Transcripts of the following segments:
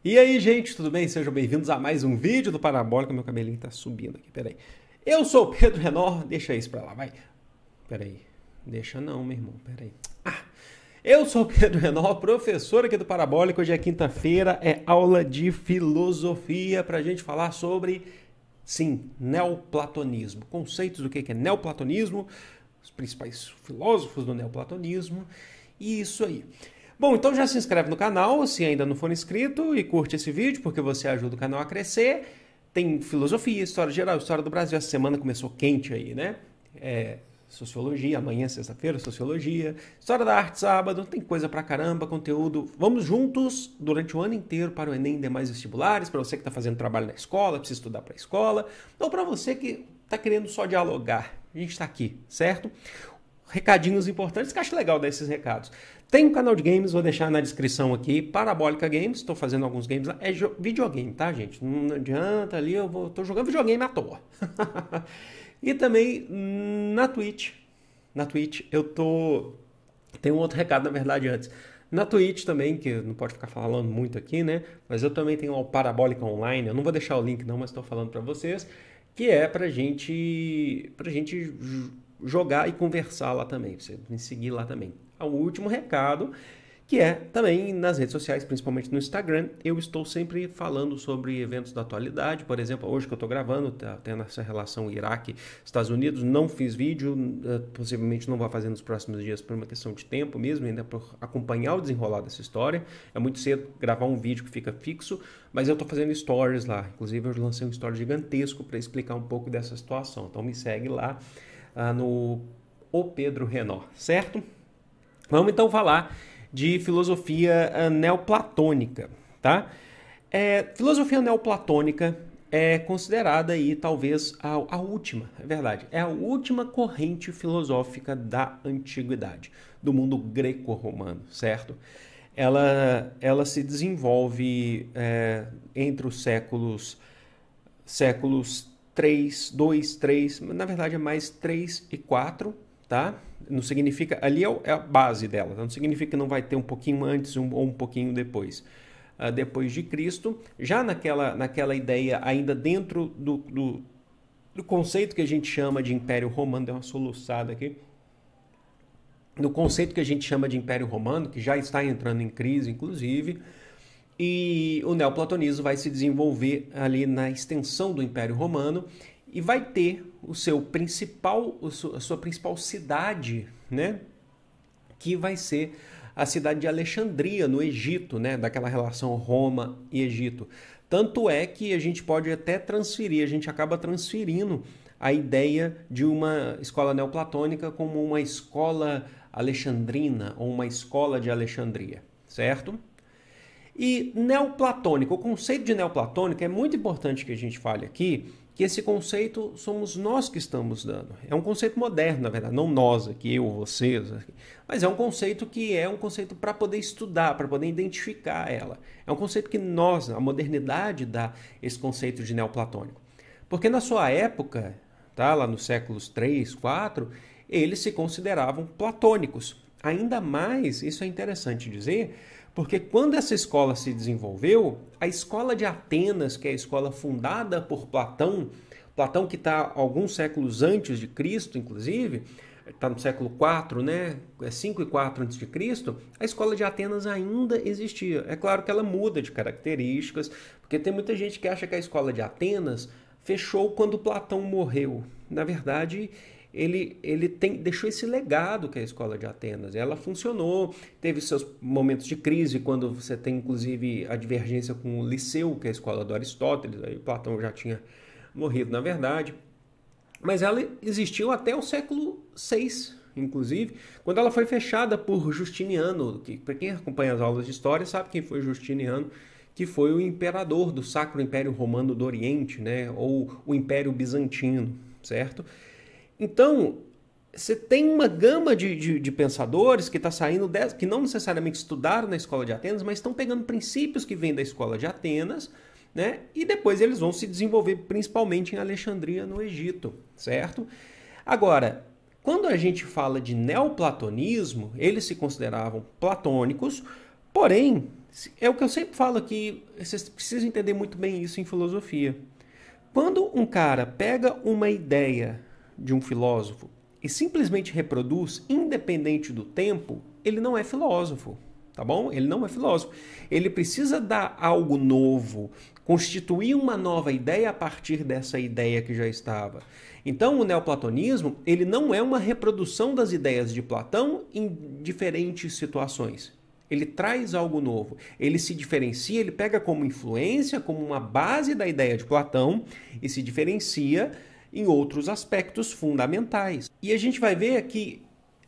E aí, gente, tudo bem? Sejam bem-vindos a mais um vídeo do Parabólica. Meu cabelinho tá subindo aqui, peraí. Eu sou o Pedro Renor, deixa isso pra lá, vai. Peraí, deixa não, meu irmão, peraí. Eu sou o Pedro Renor, professor aqui do Parabólica. Hoje é quinta-feira, é aula de filosofia pra gente falar sobre, sim, neoplatonismo. Conceitos do que é neoplatonismo, os principais filósofos do neoplatonismo e isso aí. Bom, então já se inscreve no canal se ainda não for inscrito e curte esse vídeo porque você ajuda o canal a crescer. Tem filosofia, história geral, história do Brasil. Essa semana começou quente aí, né? Sociologia, amanhã, sexta-feira, sociologia. História da arte, sábado. Tem coisa pra caramba, conteúdo. Vamos juntos durante o ano inteiro para o Enem e demais vestibulares. Para você que está fazendo trabalho na escola, precisa estudar para a escola. Ou para você que está querendo só dialogar. A gente está aqui, certo? Recadinhos importantes que eu acho legal dar esses recados. Tem um canal de games, vou deixar na descrição aqui, Parabólica Games, estou fazendo alguns games lá, é videogame, tá, gente? Não adianta ali, tô jogando videogame à toa. E também na Twitch tem um outro recado, na verdade, antes. Na Twitch também, que não pode ficar falando muito aqui, né? Mas eu também tenho o Parabólica Online, eu não vou deixar o link não, mas estou falando para vocês, que é pra gente jogar e conversar lá também, você me seguir lá também. O último recado, que é também nas redes sociais, principalmente no Instagram, eu estou sempre falando sobre eventos da atualidade. Por exemplo, hoje que eu estou gravando, tá tendo essa relação Iraque-Estados Unidos, não fiz vídeo, possivelmente não vou fazer nos próximos dias por uma questão de tempo mesmo, ainda por acompanhar o desenrolar dessa história. É muito cedo gravar um vídeo que fica fixo, mas eu estou fazendo stories lá. Inclusive eu lancei um story gigantesco para explicar um pouco dessa situação. Então me segue lá no O Pedro Renor, certo? Vamos então falar de filosofia neoplatônica, tá? Filosofia neoplatônica é considerada aí talvez a última, é verdade, é a última corrente filosófica da antiguidade, do mundo greco-romano, certo? Ela se desenvolve entre os séculos 3, 2, 3, na verdade é mais 3 e 4, tá? Não significa, ali é a base dela, não significa que não vai ter um pouquinho antes ou um pouquinho depois. Depois de Cristo, já naquela ideia, ainda dentro do conceito que a gente chama de Império Romano, deu uma soluçada aqui, no conceito que a gente chama de Império Romano, que já está entrando em crise, inclusive, e o neoplatonismo vai se desenvolver ali na extensão do Império Romano e vai ter a sua principal cidade, né, que vai ser a cidade de Alexandria, no Egito, né, daquela relação Roma e Egito. Tanto é que a gente pode até transferir, a gente acaba transferindo a ideia de uma escola neoplatônica como uma escola alexandrina ou uma escola de Alexandria, certo? E neoplatônico, o conceito de neoplatônico é muito importante que a gente fale aqui, que esse conceito somos nós que estamos dando. É um conceito moderno, na verdade, não nós aqui, eu, vocês, mas é um conceito que é um conceito para poder estudar, para poder identificar ela. É um conceito que nós, a modernidade, dá esse conceito de neoplatônico. Porque na sua época, tá, lá nos séculos 3, 4, eles se consideravam platônicos. Ainda mais, isso é interessante dizer, porque quando essa escola se desenvolveu, a escola de Atenas, que é a escola fundada por Platão, Platão que está alguns séculos antes de Cristo, inclusive, está no século 4, né? 5 e 4 antes de Cristo, a escola de Atenas ainda existia. É claro que ela muda de características, porque tem muita gente que acha que a escola de Atenas fechou quando Platão morreu. Na verdade, ele deixou esse legado que é a escola de Atenas. Ela funcionou, teve seus momentos de crise, quando você tem inclusive a divergência com o Liceu, que é a escola do Aristóteles, aí Platão já tinha morrido, na verdade. Mas ela existiu até o século VI, inclusive, quando ela foi fechada por Justiniano, que para quem acompanha as aulas de história sabe quem foi Justiniano, que foi o imperador do Sacro Império Romano do Oriente, né, ou o Império Bizantino, certo? Então, você tem uma gama de pensadores que está saindo, que não necessariamente estudaram na escola de Atenas, mas estão pegando princípios que vêm da escola de Atenas, né? E depois eles vão se desenvolver principalmente em Alexandria, no Egito, certo? Agora, quando a gente fala de neoplatonismo, eles se consideravam platônicos, porém, É o que eu sempre falo aqui, vocês precisam entender muito bem isso em filosofia. Quando um cara pega uma ideia de um filósofo e simplesmente reproduz, independente do tempo, ele não é filósofo, tá bom? Ele não é filósofo. Ele precisa dar algo novo, constituir uma nova ideia a partir dessa ideia que já estava. Então, o neoplatonismo, ele não é uma reprodução das ideias de Platão em diferentes situações. Ele traz algo novo, ele se diferencia, ele pega como influência, como uma base da ideia de Platão e se diferencia em outros aspectos fundamentais. E a gente vai ver que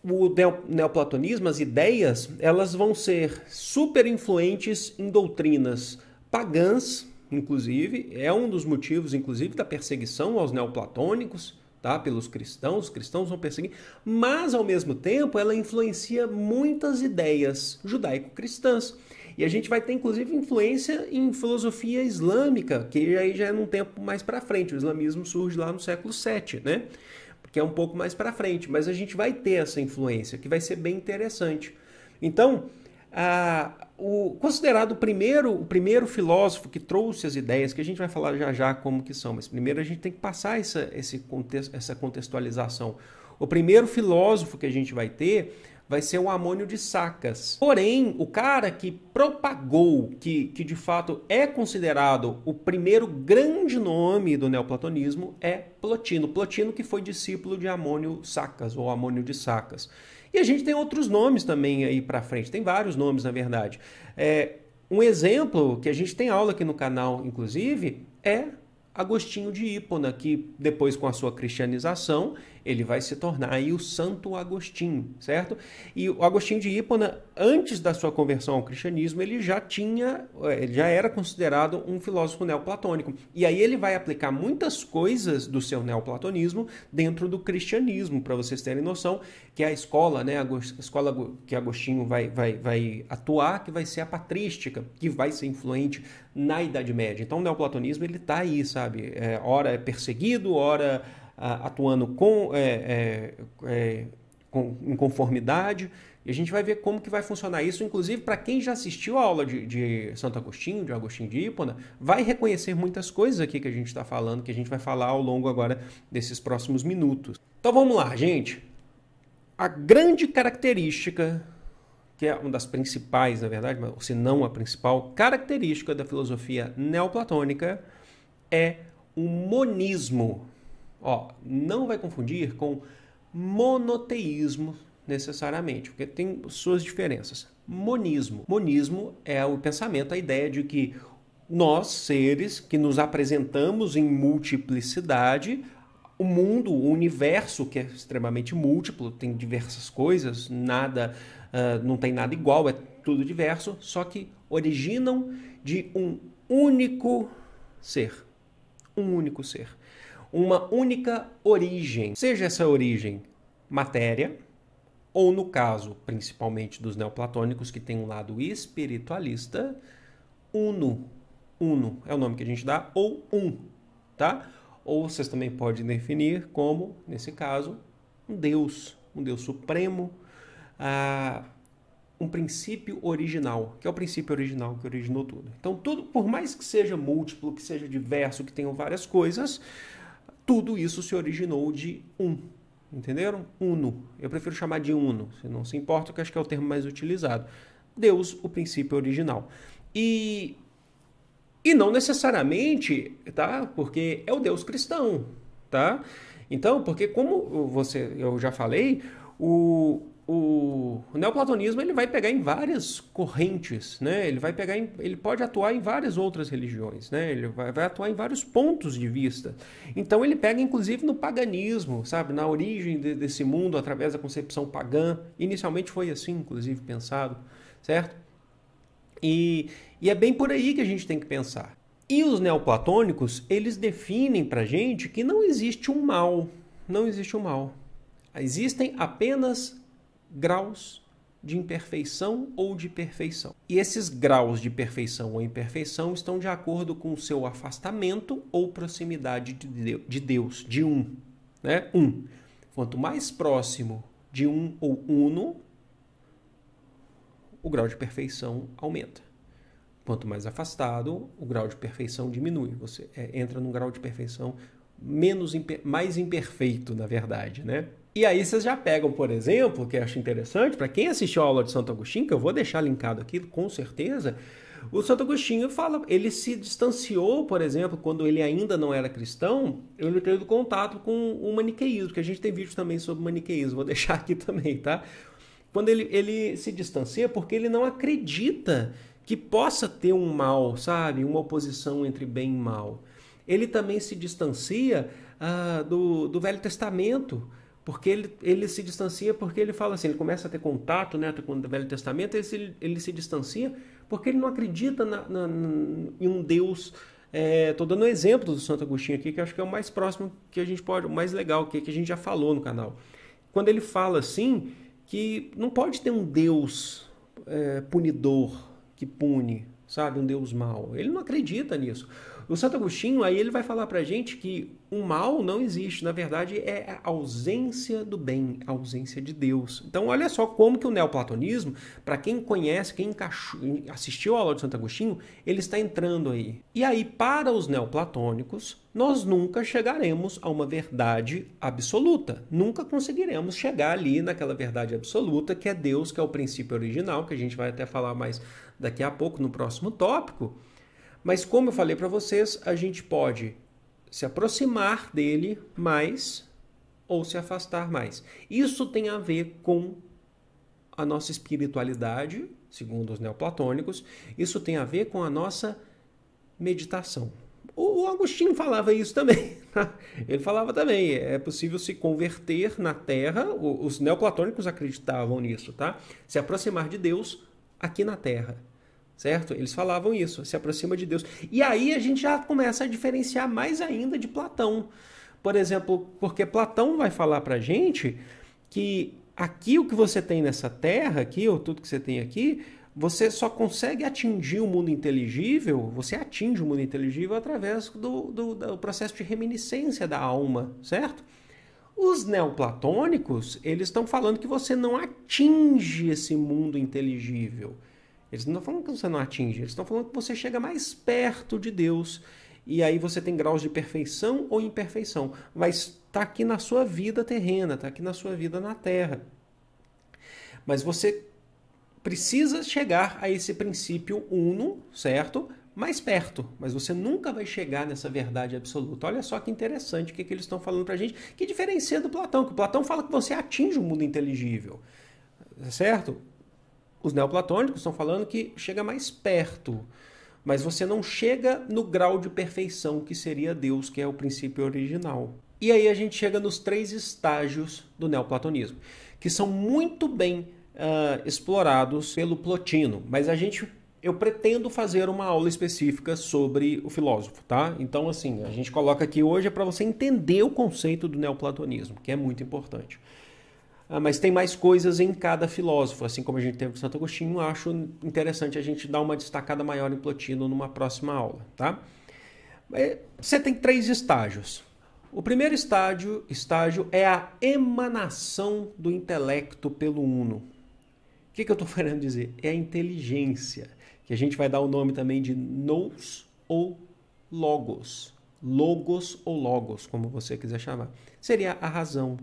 o neoplatonismo, as ideias, elas vão ser super influentes em doutrinas pagãs, inclusive, é um dos motivos, inclusive, da perseguição aos neoplatônicos, tá? Pelos cristãos, os cristãos vão perseguir, mas ao mesmo tempo ela influencia muitas ideias judaico-cristãs. E a gente vai ter inclusive influência em filosofia islâmica, que aí já é num tempo mais para frente. O islamismo surge lá no século VII, né? Que é um pouco mais para frente, mas a gente vai ter essa influência, que vai ser bem interessante. Então, considerado o primeiro filósofo que trouxe as ideias, que a gente vai falar já já como que são, mas primeiro a gente tem que passar essa contextualização. O primeiro filósofo que a gente vai ter vai ser o Amônio de Sacas. Porém, o cara que propagou, que de fato é considerado o primeiro grande nome do neoplatonismo é Plotino. Plotino que foi discípulo de Amônio Sacas, ou Amônio de Sacas. E a gente tem outros nomes também aí para frente, tem vários nomes na verdade. Um exemplo que a gente tem aula aqui no canal, inclusive, é Agostinho de Hipona, que depois com a sua cristianização, ele vai se tornar aí o Santo Agostinho, certo? E o Agostinho de Hipona, antes da sua conversão ao cristianismo, ele já era considerado um filósofo neoplatônico. E aí ele vai aplicar muitas coisas do seu neoplatonismo dentro do cristianismo, para vocês terem noção, que é a escola, né? A escola que Agostinho vai atuar, que vai ser a patrística, que vai ser influente na Idade Média. Então o neoplatonismo ele está aí, sabe? Ora é perseguido, ora atuando em conformidade. E a gente vai ver como que vai funcionar isso, inclusive para quem já assistiu a aula de Santo Agostinho, de Agostinho de Hipona, vai reconhecer muitas coisas aqui que a gente está falando, que a gente vai falar ao longo agora desses próximos minutos. Então vamos lá, gente. A grande característica, que é uma das principais, na verdade, se não a principal característica da filosofia neoplatônica é o monismo. Não vai confundir com monoteísmo necessariamente, porque tem suas diferenças. Monismo. Monismo é o pensamento, a ideia de que nós, seres que nos apresentamos em multiplicidade, o mundo, o universo, que é extremamente múltiplo, tem diversas coisas, não tem nada igual, é tudo diverso, só que originam de um único ser. Um único ser. Uma única origem. Seja essa origem matéria, ou no caso, principalmente dos neoplatônicos, que tem um lado espiritualista, uno. Uno é o nome que a gente dá, ou tá? Ou vocês também podem definir como, nesse caso, um Deus supremo, um princípio original, que é o princípio original que originou tudo. Então, tudo, por mais que seja múltiplo, que seja diverso, que tenham várias coisas, tudo isso se originou de entenderam? Uno. Eu prefiro chamar de uno, se não se importa, que acho que é o termo mais utilizado. Deus, o princípio original. E não necessariamente, tá? Porque é o Deus cristão, tá? Então, porque como eu já falei, o neoplatonismo ele vai pegar em várias correntes, né? Ele pode atuar em várias outras religiões, né? Ele vai atuar em vários pontos de vista. Então ele pega inclusive no paganismo, sabe? Na origem desse mundo através da concepção pagã. Inicialmente foi assim, inclusive pensado, certo? E é bem por aí que a gente tem que pensar. E os neoplatônicos, eles definem pra gente que não existe um mal. Não existe um mal. Existem apenas graus de imperfeição ou de perfeição. E esses graus de perfeição ou imperfeição estão de acordo com o seu afastamento ou proximidade de Deus, de né? Quanto mais próximo de ou uno, o grau de perfeição aumenta. Quanto mais afastado, o grau de perfeição diminui. Você entra num grau de perfeição mais imperfeito, na verdade, né? E aí vocês já pegam, por exemplo, que eu acho interessante, para quem assistiu a aula de Santo Agostinho, que eu vou deixar linkado aqui, com certeza, o Santo Agostinho fala, ele se distanciou, por exemplo, quando ele ainda não era cristão, ele teve contato com o maniqueísmo, que a gente tem vídeo também sobre maniqueísmo, vou deixar aqui também, tá? Quando ele se distancia porque ele não acredita que possa ter um mal, sabe? Uma oposição entre bem e mal. Ele também se distancia do Velho Testamento, porque ele se distancia porque ele fala assim, ele começa a ter contato, né, com o Velho Testamento, ele se distancia porque ele não acredita em um Deus. Estou dando um exemplo do Santo Agostinho aqui, que eu acho que é o mais próximo que a gente pode, o mais legal, que a gente já falou no canal. Quando ele fala assim, que não pode ter um Deus punidor, que pune, sabe? Um Deus mau. Ele não acredita nisso. O Santo Agostinho, aí ele vai falar pra gente que o mal não existe. Na verdade, é a ausência do bem, a ausência de Deus. Então, olha só como que o neoplatonismo, para quem conhece, quem assistiu a aula de Santo Agostinho, ele está entrando aí. E aí, para os neoplatônicos, nós nunca chegaremos a uma verdade absoluta. Nunca conseguiremos chegar ali naquela verdade absoluta, que é Deus, que é o princípio original, que a gente vai até falar mais daqui a pouco no próximo tópico. Mas como eu falei para vocês, a gente pode se aproximar dele mais ou se afastar mais. Isso tem a ver com a nossa espiritualidade, segundo os neoplatônicos. Isso tem a ver com a nossa meditação. O Agostinho falava isso também. Ele falava também, é possível se converter na Terra, os neoplatônicos acreditavam nisso, tá? Se aproximar de Deus aqui na Terra. Certo? Eles falavam isso, se aproxima de Deus. E aí a gente já começa a diferenciar mais ainda de Platão. Por exemplo, porque Platão vai falar pra gente que aqui o que você tem nessa terra, aqui, ou tudo que você tem aqui, você só consegue atingir o mundo inteligível, você atinge o mundo inteligível através do processo de reminiscência da alma, certo? Os neoplatônicos, eles estão falando que você não atinge esse mundo inteligível. Eles não estão falando que você não atinge, eles estão falando que você chega mais perto de Deus. E aí você tem graus de perfeição ou imperfeição. Mas está aqui na sua vida terrena, está aqui na sua vida na Terra. Mas você precisa chegar a esse princípio uno, certo? Mais perto. Mas você nunca vai chegar nessa verdade absoluta. Olha só que interessante o que eles estão falando para a gente. Que diferencia do Platão. Que o Platão fala que você atinge o mundo inteligível. Certo? Os neoplatônicos estão falando que chega mais perto, mas você não chega no grau de perfeição que seria Deus, que é o princípio original. E aí a gente chega nos 3 estágios do neoplatonismo, que são muito bem explorados pelo Plotino, mas eu pretendo fazer uma aula específica sobre o filósofo, tá? Então, assim, a gente coloca aqui hoje para você entender o conceito do neoplatonismo, que é muito importante. Mas tem mais coisas em cada filósofo, assim como a gente teve com Santo Agostinho. Acho interessante a gente dar uma destacada maior em Plotino numa próxima aula, tá? Você tem 3 estágios. O primeiro estágio é a emanação do intelecto pelo uno. O que eu estou querendo dizer? É a inteligência, que a gente vai dar o nome também de nous ou logos. Logos ou logos, como você quiser chamar. Seria a razão,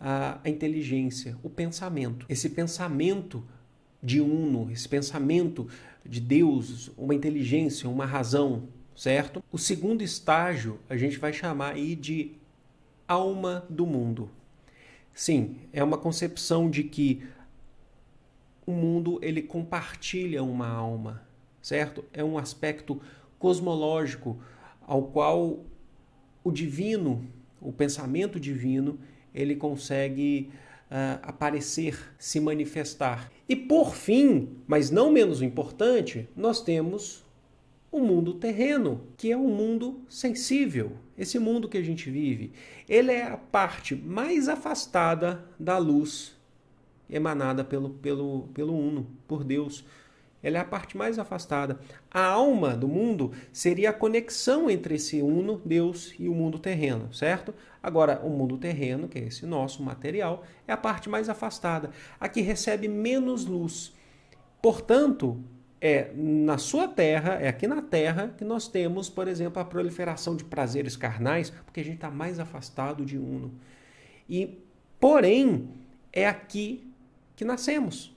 a inteligência, o pensamento. Esse pensamento de uno, esse pensamento de Deus, uma inteligência, uma razão, certo? O segundo estágio a gente vai chamar aí de alma do mundo. Sim, é uma concepção de que o mundo ele compartilha uma alma, certo? É um aspecto cosmológico ao qual o divino, o pensamento divino, ele consegue aparecer, se manifestar. E por fim, mas não menos importante, nós temos o mundo terreno, que é um mundo sensível. Esse mundo que a gente vive, ele é a parte mais afastada da luz emanada pelo Uno, por Deus. Ela é a parte mais afastada. A alma do mundo seria a conexão entre esse Uno, Deus, e o mundo terreno, certo? Agora, o mundo terreno, que é esse nosso material, é a parte mais afastada, a que recebe menos luz. Portanto, é na sua terra, é aqui na terra que nós temos, por exemplo, a proliferação de prazeres carnais, porque a gente está mais afastado de uno. E, porém, é aqui que nascemos.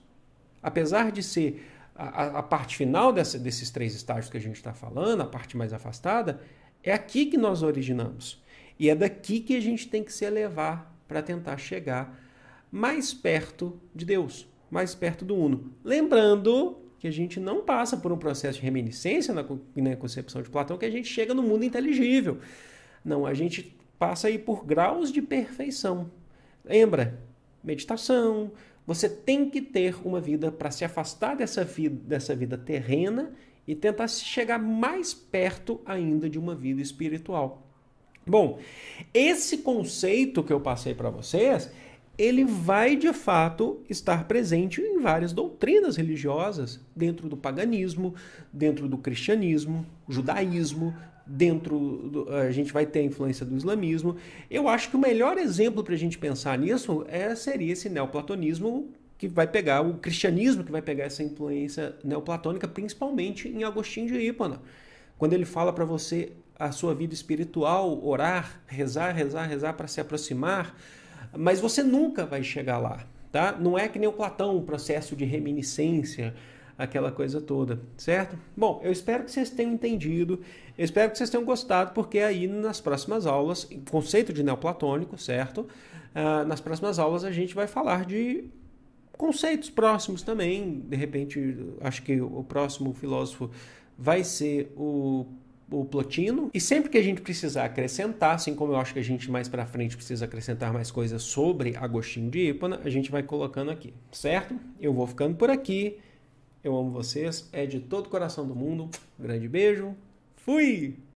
Apesar de ser a parte final desses 3 estágios que a gente está falando, a parte mais afastada, é aqui que nós originamos. E é daqui que a gente tem que se elevar para tentar chegar mais perto de Deus, mais perto do Uno. Lembrando que a gente não passa por um processo de reminiscência na concepção de Platão, que a gente chega no mundo inteligível. Não, a gente passa aí por graus de perfeição. Lembra? Meditação. Você tem que ter uma vida para se afastar dessa vida terrena e tentar chegar mais perto ainda de uma vida espiritual. Bom, esse conceito que eu passei para vocês, ele vai de fato estar presente em várias doutrinas religiosas, dentro do paganismo, dentro do cristianismo, judaísmo, a gente vai ter a influência do islamismo. Eu acho que o melhor exemplo para a gente pensar nisso seria esse neoplatonismo, que vai pegar o cristianismo, que vai pegar essa influência neoplatônica, principalmente em Agostinho de Hipona. Quando ele fala para você a sua vida espiritual, orar, rezar para se aproximar, mas você nunca vai chegar lá, tá? Não é que nem o Platão, um processo de reminiscência, aquela coisa toda, certo? Bom, eu espero que vocês tenham entendido, eu espero que vocês tenham gostado, porque aí nas próximas aulas, conceito de neoplatônico, certo? Nas próximas aulas a gente vai falar de conceitos próximos também, de repente, acho que o próximo filósofo vai ser o Plotino, e sempre que a gente precisar acrescentar, assim como eu acho que a gente mais para frente precisa acrescentar mais coisas sobre Agostinho de Hipona, a gente vai colocando aqui, certo? Eu vou ficando por aqui, eu amo vocês, é de todo o coração do mundo, um grande beijo, fui!